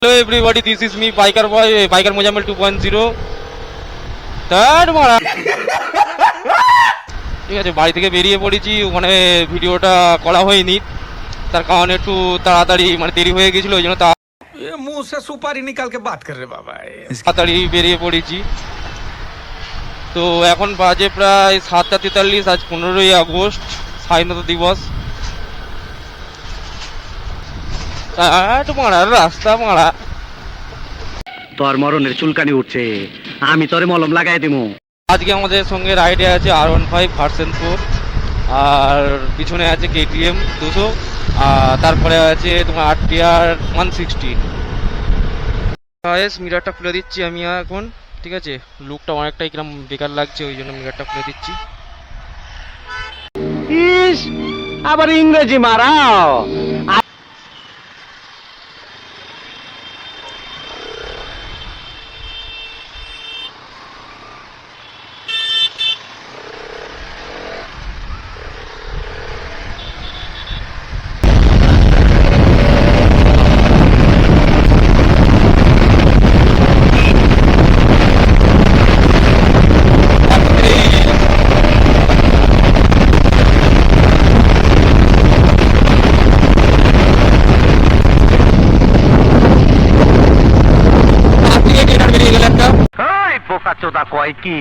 Hello everybody, this is me, Biker Boy, Biker Mojamel 2.0. তার মারা ঠিক আছে, বাড়ি থেকে বেরিয়ে পড়েছি। ওখানে ভিডিওটা করা হয়নি, তার কারণে একটু তাড়াতাড়ি মানে দেরি হয়ে গেছিল, ওই জন্য मुंह से सुपारी निकाल के बात कर रहे बाबा। তাড়াতাড়ি বেরিয়ে পড়েছি। তো এখন বাজে প্রায় 7:43। আজ 15ই আগস্ট, স্বাধীনতা দিবস। তার মারার রাস্তা মারা, তোর মরণের চুলকানি উঠছে, আমি তোরে মলম লাগাই দিমু। আজকে আমাদের সঙ্গে রাইডে আছে R15 ভার্সন 4, আর পিছনে আছে KTM 200, আর তারপরে আছে তোমার RTR 160। মিরারটা খুলে দিচ্ছি আমি এখন, ঠিক আছে। লুকটা অনেকটাই কিরম বেকার লাগছে, ওই জন্য মিরারটা খুলে দিচ্ছি। ইস, আবার ইংরেজি মারাও। বোকা চোদা কয় কি?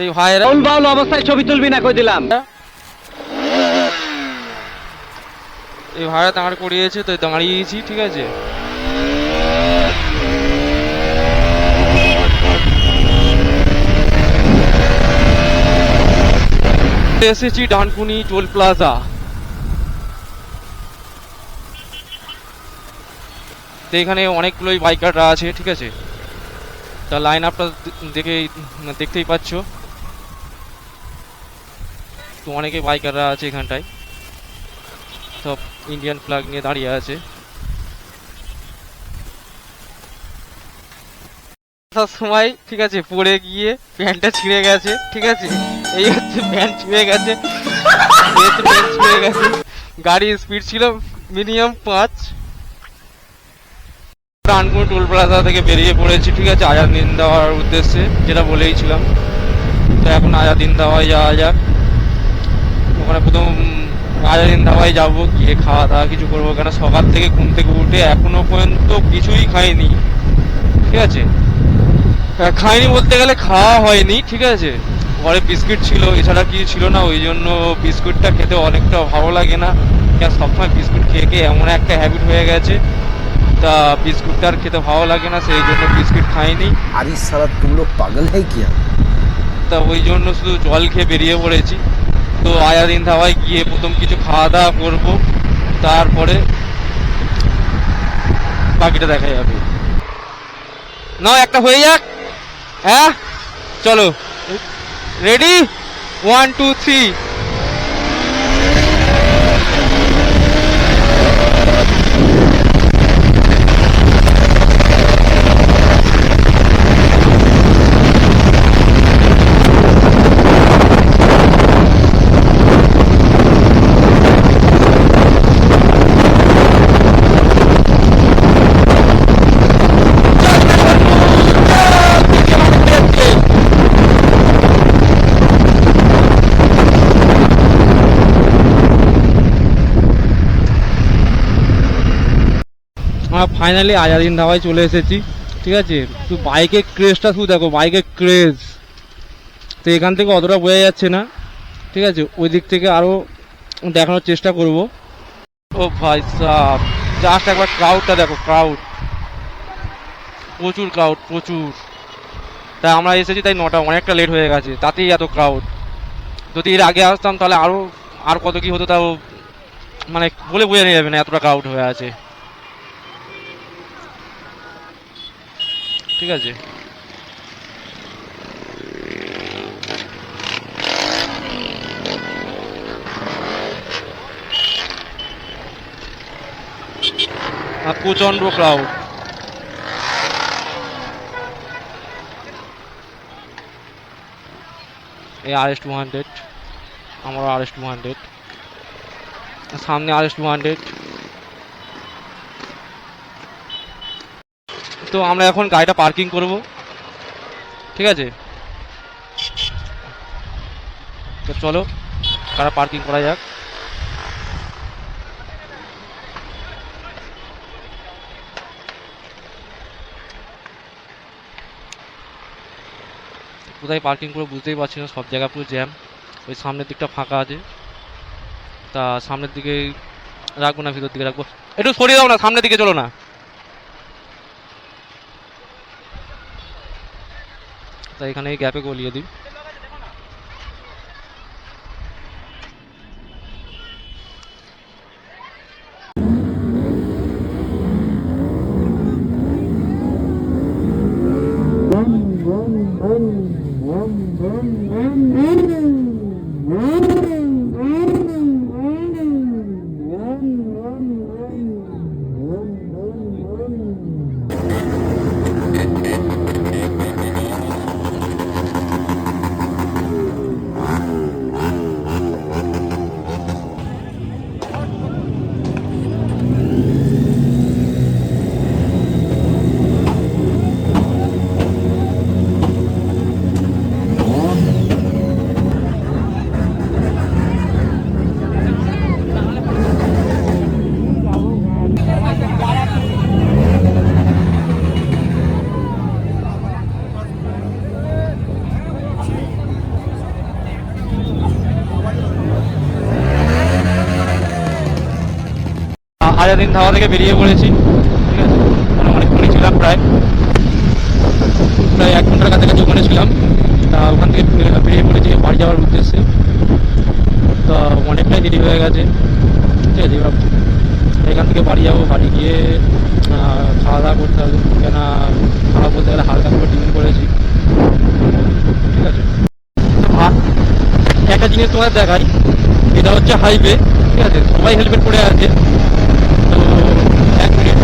এই ভাইরা কোন বাউল অবস্থায় ছবি তুলবি না কই দিলাম। এই ভাইরা দাঁড় করিয়েছে, তো দাঁড়িয়েছি, ঠিক আছে। এসেছি ডানকুনি টোল প্লাজা। তো এখানে অনেকগুলোই বাইকাররা আছে, ঠিক আছে। তা লাইন আপটা দেখতেই পাচ্ছ, তো অনেকে বাইকাররা আছে এখানটায়, সব ইন্ডিয়ান ফ্ল্যাগ নিয়ে দাঁড়িয়ে আছে। আসার সময়, ঠিক আছে, পড়ে গিয়ে প্যান্টটা ছিঁড়ে গেছে, ঠিক আছে। এই হচ্ছে প্যান্ট ছিঁড়ে গেছে, প্যান্ট ছিঁড়ে গেছে। গাড়ির স্পিড ছিল মিনিমাম 5। ডানকুনি টোল প্লাজা থেকে বেরিয়ে পড়েছি, ঠিক আছে, আজাদিন দেওয়ার উদ্দেশ্যে, যেটা বলেইছিলাম। তো এখন আজাদিন দেওয়ায় যাওয়া যাক। ওখানে প্রথম আজাদিন ধাবায় যাবো, গিয়ে খাওয়া দাওয়া কিছু করবো, কেন সকাল থেকে ঘুম থেকে উঠে এখনো পর্যন্ত কিছুই খাইনি, ঠিক আছে। খাইনি বলতে গেলে খাওয়া হয়নি, ঠিক আছে। ঘরে বিস্কিট ছিল, এছাড়া কিছু ছিল না, ওই জন্য বিস্কুটটা খেতে অনেকটা ভালো লাগে না, কেন সবসময় বিস্কুট খেয়ে খেয়ে এমন একটা হ্যাবিট হয়ে গেছে, তা বিস্কুটটা আর খেতে ভালো লাগে না, সেই জন্য বিস্কুট খাইনি। अरे साला तुम लोग पागल है क्या? তা ওই জন্য শুধু জল খেয়ে বেরিয়ে পড়েছি। তো আজাদিন ধাবায় গিয়ে প্রথম কিছু খাওয়া দাওয়া করবো, তারপরে বাকিটা দেখা যাবে। না একটা হয়ে যাক, হ্যাঁ চলো, রেডি, 1 2 3। আমরা ফাইনালি আজাদিন ধাবায় চলে এসেছি, ঠিক আছে। তো বাইকের ক্রেজটা শুধু দেখো, বাইকের ক্রেজ। তো এখান থেকে অতটা বোঝা যাচ্ছে না, ঠিক আছে, ওই দিক থেকে আরও দেখানোর চেষ্টা করব। ও ভাই সাহ, জাস্ট একবার ক্রাউডটা দেখো, ক্রাউড, প্রচুর ক্রাউড, প্রচুর। তাই আমরা এসেছি, তাই 9টা, অনেকটা লেট হয়ে গেছে, তাতেই এত ক্রাউড। যদি এর আগে আসতাম তাহলে আর কত কি হতো, তাও মানে বলে বোঝানো যাবে না, এতটা ক্রাউড হয়ে আছে, ঠিক আছে। আর প্রচন্ড ক্রাউড। এই RS 200, আমার RS 200, সামনে RS 200। তো আমরা এখন গাড়িটা পার্কিং করব, ঠিক আছে? তো চলো গাড়ি পার্কিং করা যাক। কোথায় পার্কিং করে বুঝতেই পারছি না, সব জায়গা পুরো জ্যাম। ওই সামনের দিকটা ফাঁকা আছে, তা সামনের দিকে রাখবো না ভিতর দিকে রাখবো? একটু সরিয়ে দাও না, সামনের দিকে চলো না। তা এখানে এই গ্যাপে গলিয়ে দিই। আজাদিন ধাবা থেকে বেরিয়ে পড়েছি, ঠিক আছে? অনেকক্ষণই ছিলাম, প্রায় 1 ঘন্টার কাছাকাছি ওখানে ছিলাম। তা ওখান থেকে বেরিয়ে পড়েছি বাড়ি যাওয়ার উদ্দেশ্যে। তো অনেকটাই দেরি হয়ে গেছে, ঠিক আছে? এবার এখান থেকে বাড়ি যাবো, বাড়ি গিয়ে খাওয়া দাওয়া করতে হবে, কেন খাওয়া বলতে গেলে হালকা করে টিফিন করেছি, ঠিক আছে? আর একটা জিনিস তোমাদের দেখাই, এটা হচ্ছে হাইওয়ে, ঠিক আছে? সবাই হেলমেট পরে আছে। তো 1 মিনিট,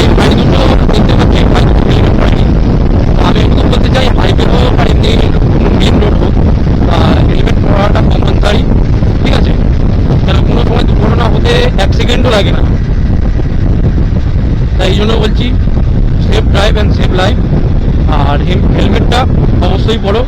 এই ভাই দুটো দেখতে পাচ্ছি, ভাই দুটো হেলমেট পরেনি। আমি একটু বলতে চাই, হাইওয়ে হোক আর এমনি মেন রোড হোক, হেলমেট পরাটা কম্পালসারি, ঠিক আছে? কেন কোনো সময় দুর্ঘটনা হতে 1 সেকেন্ডও লাগে না। তাই এই জন্য বলছি, safe drive and safe life. আর হেলমেটটা অবশ্যই পরো।